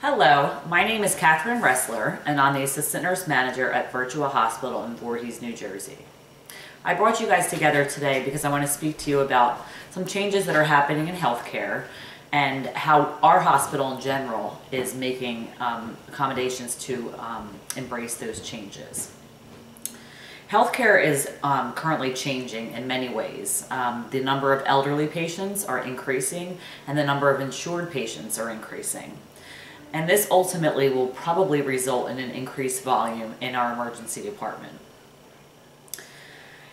Hello, my name is Catherine Ressler, and I'm the Assistant Nurse Manager at Virtua Hospital in Voorhees, New Jersey. I brought you guys together today because I want to speak to you about some changes that are happening in healthcare and how our hospital in general is making accommodations to embrace those changes. Healthcare is currently changing in many ways. The number of elderly patients are increasing and the number of insured patients are increasing. And this ultimately will probably result in an increased volume in our emergency department.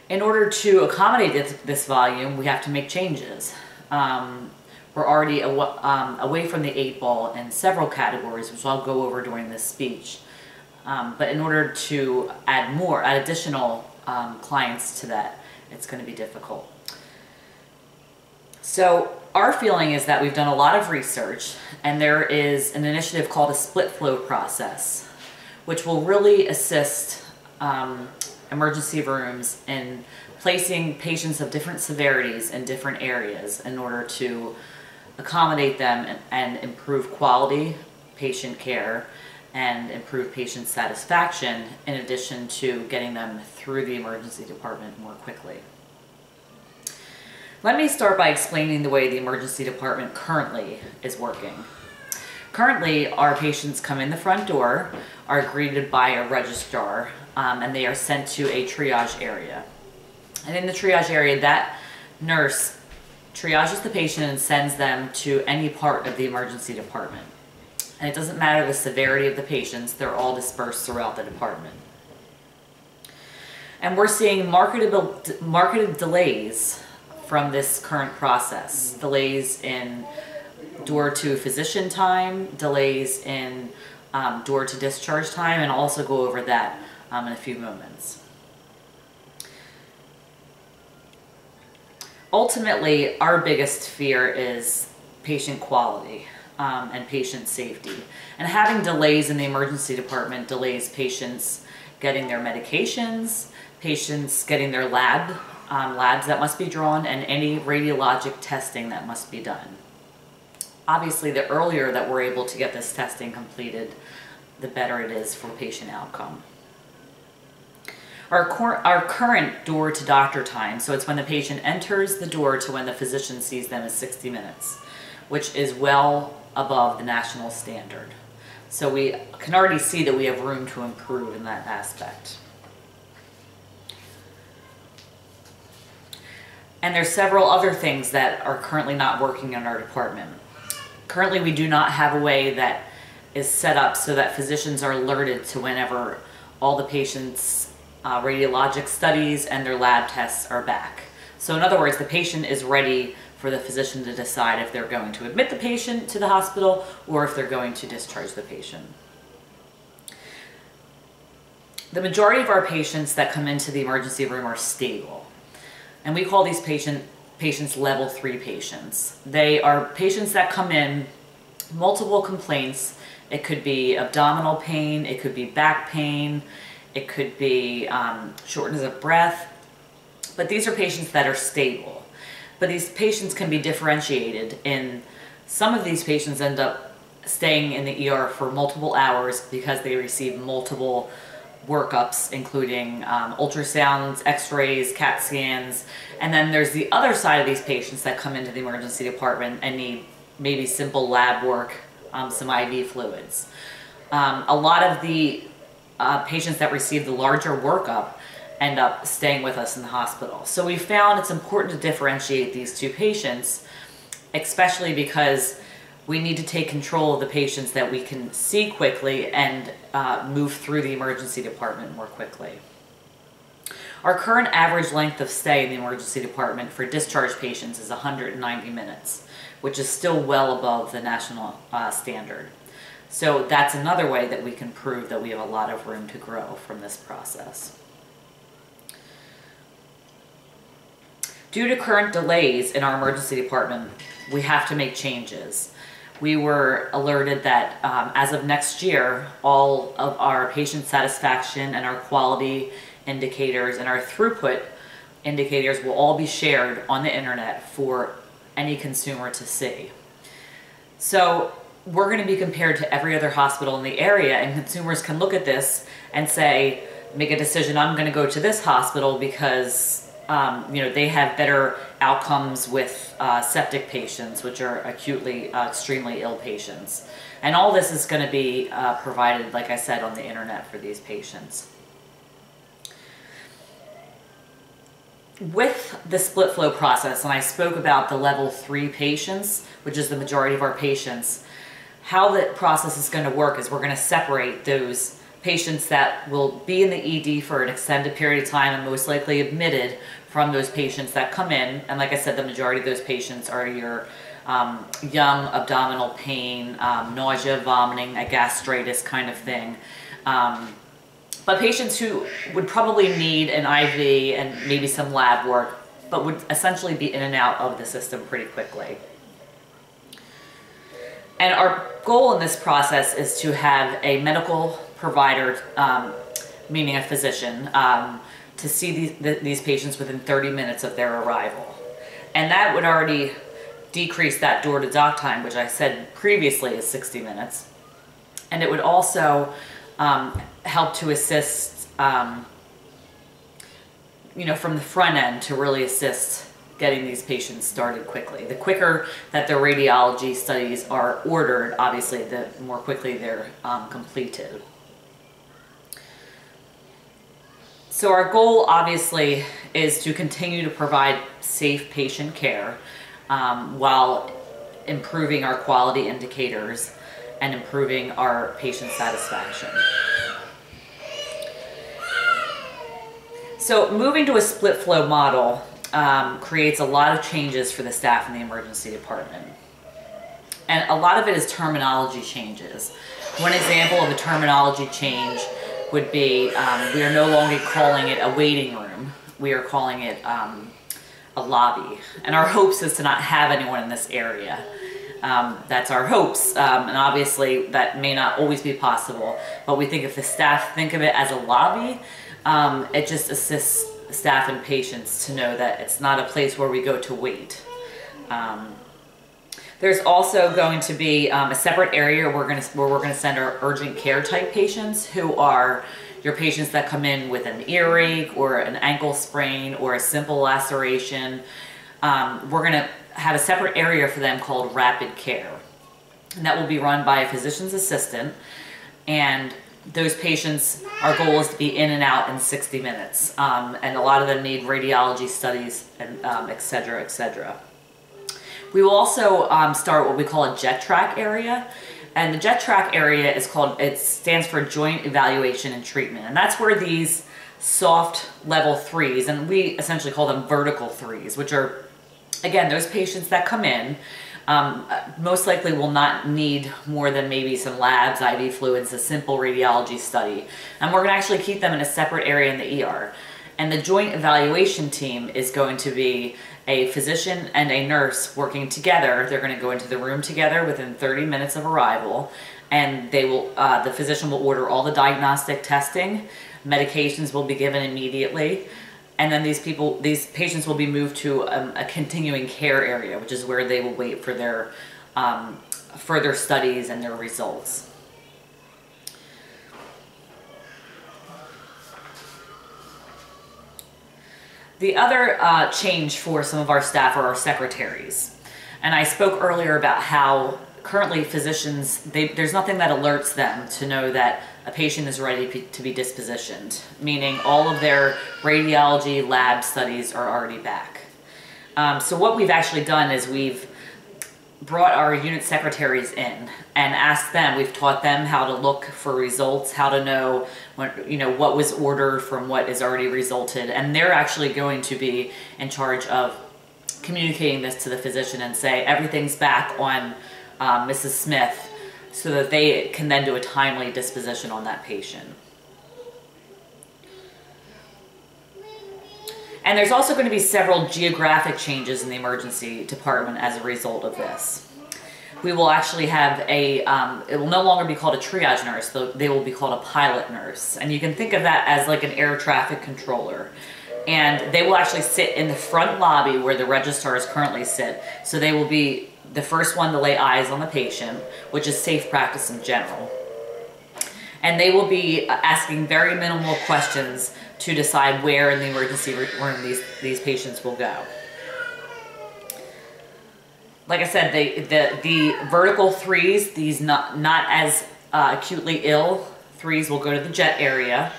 In order to accommodate this volume, we have to make changes. We're already away from the 8 ball in several categories, which I'll go over during this speech. But in order to add additional clients to that, it's going to be difficult. So our feeling is that we've done a lot of research, and there is an initiative called a split flow process, which will really assist emergency rooms in placing patients of different severities in different areas in order to accommodate them and improve quality patient care and improve patient satisfaction, in addition to getting them through the emergency department more quickly. Let me start by explaining the way the emergency department currently is working. Currently, our patients come in the front door, are greeted by a registrar, and they are sent to a triage area. And in the triage area, that nurse triages the patient and sends them to any part of the emergency department. And it doesn't matter the severity of the patients, they're all dispersed throughout the department. And we're seeing marketed delays from this current process. Delays in door to physician time, delays in door to discharge time, and I'll also go over that in a few moments. Ultimately, our biggest fear is patient quality and patient safety. And having delays in the emergency department delays patients getting their medications, patients getting their labs that must be drawn, and any radiologic testing that must be done. Obviously, the earlier that we're able to get this testing completed, the better it is for patient outcome. Our current door to doctor time, so it's when the patient enters the door to when the physician sees them, is 60 minutes, which is well above the national standard. So we can already see that we have room to improve in that aspect. And there's several other things that are currently not working in our department. Currently, we do not have a way that is set up so that physicians are alerted to whenever all the patients' radiologic studies and their lab tests are back. So in other words, the patient is ready for the physician to decide if they're going to admit the patient to the hospital or if they're going to discharge the patient. The majority of our patients that come into the emergency room are stable. And we call these patients level 3 patients. They are patients that come in, multiple complaints. It could be abdominal pain, it could be back pain, it could be shortness of breath. But these are patients that are stable. But these patients can be differentiated in, some of these patients end up staying in the ER for multiple hours because they receive multiple workups, including ultrasounds, x-rays, CAT scans. And then there's the other side of these patients that come into the emergency department and need maybe simple lab work, some IV fluids. A lot of the patients that receive the larger workup end up staying with us in the hospital. So we found it's important to differentiate these two patients, especially because we need to take control of the patients that we can see quickly and move through the emergency department more quickly. Our current average length of stay in the emergency department for discharge patients is 190 minutes, which is still well above the national standard. So that's another way that we can prove that we have a lot of room to grow from this process. Due to current delays in our emergency department, we have to make changes. We were alerted that as of next year, all of our patient satisfaction and our quality indicators and our throughput indicators will all be shared on the internet for any consumer to see. So we're going to be compared to every other hospital in the area, and consumers can look at this and say, make a decision, I'm going to go to this hospital because they have better outcomes with septic patients, which are acutely, extremely ill patients. And all this is going to be provided, like I said, on the internet for these patients. With the split flow process, and I spoke about the level 3 patients, which is the majority of our patients, how the process is going to work is we're going to separate those patients that will be in the ED for an extended period of time and most likely admitted from those patients that come in. And like I said, the majority of those patients are your young abdominal pain, nausea, vomiting, a gastritis kind of thing. But patients who would probably need an IV and maybe some lab work, but would essentially be in and out of the system pretty quickly. And our goal in this process is to have a medical provider, meaning a physician, to see these patients within 30 minutes of their arrival. And that would already decrease that door-to-doc time, which I said previously is 60 minutes. And it would also help to assist, from the front end to really assist getting these patients started quickly. The quicker that their radiology studies are ordered, obviously, the more quickly they're completed. So our goal, obviously, is to continue to provide safe patient care while improving our quality indicators and improving our patient satisfaction. So moving to a split flow model creates a lot of changes for the staff in the emergency department. And a lot of it is terminology changes. One example of a terminology change would be we are no longer calling it a waiting room. We are calling it a lobby. And our hopes is to not have anyone in this area. That's our hopes. And obviously that may not always be possible. But we think if the staff think of it as a lobby, it just assists staff and patients to know that it's not a place where we go to wait. There's also going to be a separate area where we're going to send our urgent care type patients, who are your patients that come in with an earache or an ankle sprain or a simple laceration. We're going to have a separate area for them called rapid care. And that will be run by a physician's assistant. And those patients, our goal is to be in and out in 60 minutes. And a lot of them need radiology studies, and et cetera, et cetera. We will also start what we call a JET track area. And the JET track area is called, it stands for Joint Evaluation and Treatment. And that's where these soft level 3s, and we essentially call them vertical 3s, which are, again, those patients that come in, most likely will not need more than maybe some labs, IV fluids, a simple radiology study. And we're going to actually keep them in a separate area in the ER. And the joint evaluation team is going to be a physician and a nurse working together. They're going to go into the room together within 30 minutes of arrival, and they will, the physician will order all the diagnostic testing. Medications will be given immediately. And then these patients will be moved to a continuing care area, which is where they will wait for their further studies and their results. The other change for some of our staff are our secretaries. And I spoke earlier about how currently physicians, there's nothing that alerts them to know that a patient is ready to be dispositioned, meaning all of their radiology lab studies are already back. So what we've actually done is we've brought our unit secretaries in and asked them, we've taught them how to look for results, how to know what was ordered from what is already resulted, and they're actually going to be in charge of communicating this to the physician and say everything's back on Mrs. Smith, so that they can then do a timely disposition on that patient. And there's also going to be several geographic changes in the emergency department as a result of this. We will actually have it will no longer be called a triage nurse, they will be called a pilot nurse. And you can think of that as like an air traffic controller. And they will actually sit in the front lobby where the registrars currently sit. So they will be the first one to lay eyes on the patient, which is safe practice in general. And they will be asking very minimal questions to decide where in the emergency room these patients will go. Like I said, the vertical threes, these not as acutely ill threes, will go to the jet area.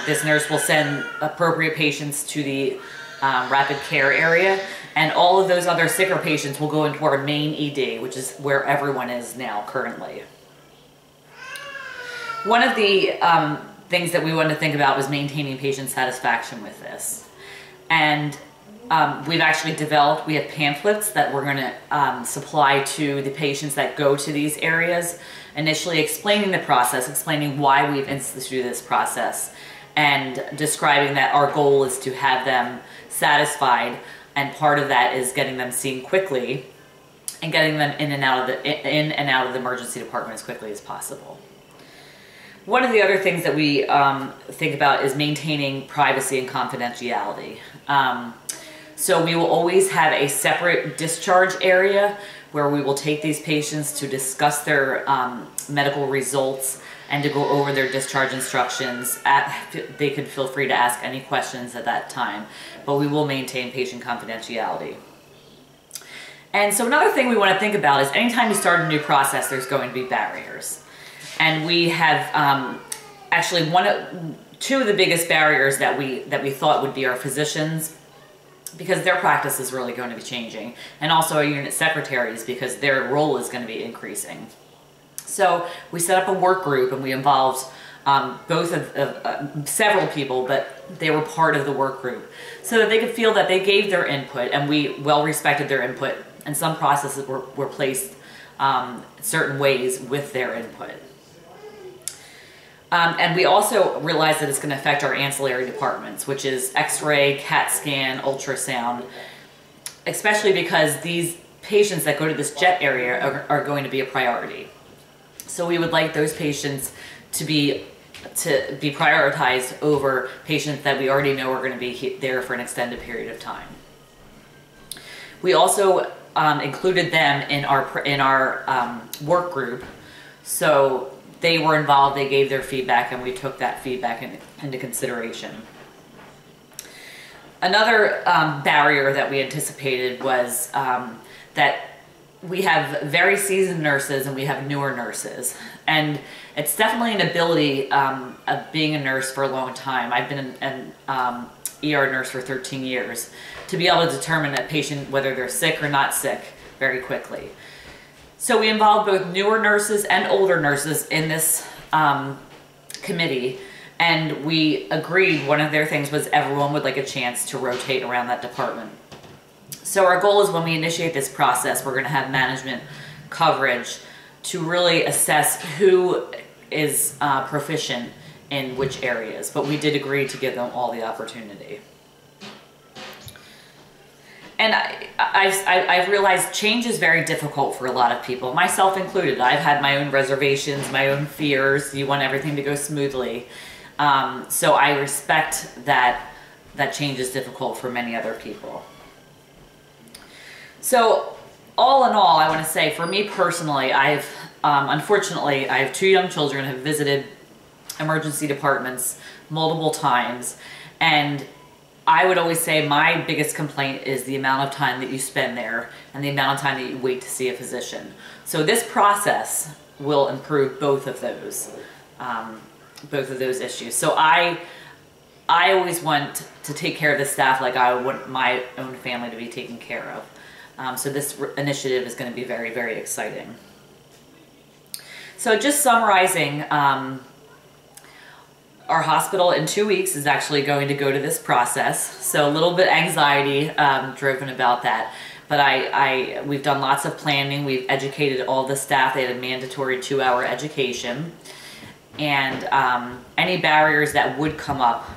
This nurse will send appropriate patients to the rapid care area, and all of those other sicker patients will go into our main ED, which is where everyone is now currently. One of the things that we wanted to think about was maintaining patient satisfaction with this. And we've actually developed, we have pamphlets that we're going to supply to the patients that go to these areas, initially explaining the process, explaining why we've instituted this process, and describing that our goal is to have them satisfied, and part of that is getting them seen quickly and getting them in and out of the emergency department as quickly as possible. One of the other things that we think about is maintaining privacy and confidentiality. So we will always have a separate discharge area where we will take these patients to discuss their medical results and to go over their discharge instructions. They could feel free to ask any questions at that time, but we will maintain patient confidentiality. And so another thing we want to think about is anytime you start a new process, there's going to be barriers. And we have actually two of the biggest barriers that we thought would be our physicians, because their practice is really going to be changing, and also our unit secretaries, because their role is going to be increasing. So we set up a work group, and we involved several people, but they were part of the work group, so that they could feel that they gave their input, and we well respected their input, and some processes were placed certain ways with their input. And we also realize that it's going to affect our ancillary departments, which is X-ray, CAT scan, ultrasound, especially because these patients that go to this jet area are going to be a priority. So we would like those patients to be prioritized over patients that we already know are going to be there for an extended period of time. We also included them in our work group, so they were involved, they gave their feedback, and we took that feedback into consideration. Another barrier that we anticipated was that we have very seasoned nurses and we have newer nurses. And it's definitely an ability of being a nurse for a long time. I've been an ER nurse for 13 years, to be able to determine a patient whether they're sick or not sick very quickly. So we involved both newer nurses and older nurses in this committee, and we agreed one of their things was everyone would like a chance to rotate around that department. So our goal is when we initiate this process, we're going to have management coverage to really assess who is proficient in which areas, but we did agree to give them all the opportunity. And I've realized change is very difficult for a lot of people, myself included. I've had my own reservations, my own fears. You want everything to go smoothly. So I respect that change is difficult for many other people. So all in all, I want to say for me personally, unfortunately, I have 2 young children, have visited emergency departments multiple times, and I would always say my biggest complaint is the amount of time that you spend there and the amount of time that you wait to see a physician. So this process will improve both of those issues. So I always want to take care of the staff like I want my own family to be taken care of. So this initiative is going to be very, very exciting. So just summarizing, our hospital in 2 weeks is actually going to go to this process. So a little bit anxiety driven about that. But we've done lots of planning. We've educated all the staff. They had a mandatory 2-hour education. And any barriers that would come up,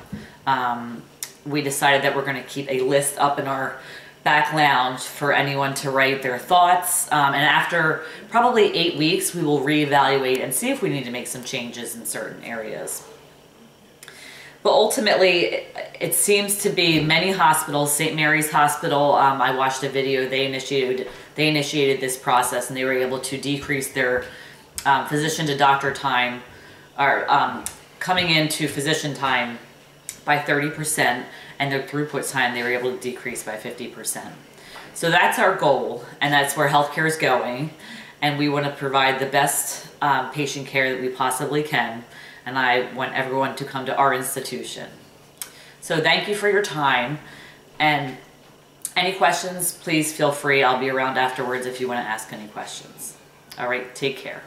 we decided that we're going to keep a list up in our back lounge for anyone to write their thoughts. And after probably 8 weeks, we will reevaluate and see if we need to make some changes in certain areas. But ultimately, it seems to be many hospitals, St. Mary's Hospital, I watched a video, they initiated they initiated this process, and they were able to decrease their physician to doctor time, or coming into physician time by 30%, and their throughput time they were able to decrease by 50%. So that's our goal, and that's where healthcare is going, and we want to provide the best patient care that we possibly can, and I want everyone to come to our institution. So thank you for your time, and any questions, please feel free. I'll be around afterwards if you want to ask any questions. All right, take care.